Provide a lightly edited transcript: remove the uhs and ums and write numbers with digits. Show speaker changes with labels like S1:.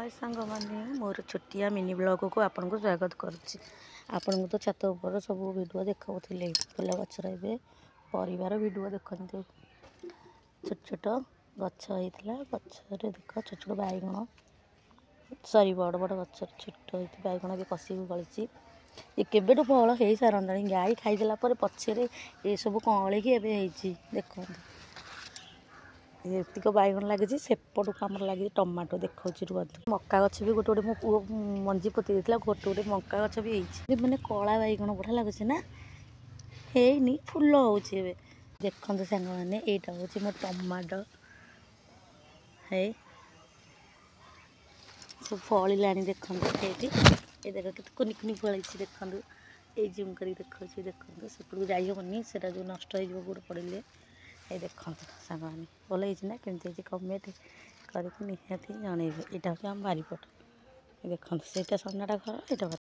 S1: हाय सांग मैंने मोर छोटिया मिनी ब्लॉग को आपन को स्वागत करुच्ची। आपण को तो छात ऊपर सब वीडियो देखते फुल गचर ए परिवार वीडियो देखते छोट छोट गच होता गचर देख छोट छोट बैगण सरी बड़ बड़ गचर छोट बैगण भी कषिक गली ये केबेठू फल हो सारे गाई खाईदेला पछे ये सब कँलिकी देखते एतिक बैगण लगी सेपटू आम लगे टमाटो देखा रुहतु मक्का गछ भी गोटे गोटे मो पु मंजी पोती देता गोटे गोटे मक्का गछ भी मैंने कला बैगण बढ़िया लगुच ना है फुल हो देखते सांग मैंने यहाँ हूँ मो टमाटो है सब फलिला देखते ये देख के कुनि कुनि फल देखते ये जूम कर देखा देखते सेपटू जाइबनी से जो नष्ट हो गोड़ पड़े ये देखते सांग मैंने भल ना केमती कमेंट करके निहाती जनइबे यहाँ हूँ आम बारिपट देखते से सामनाटा घर यहाँ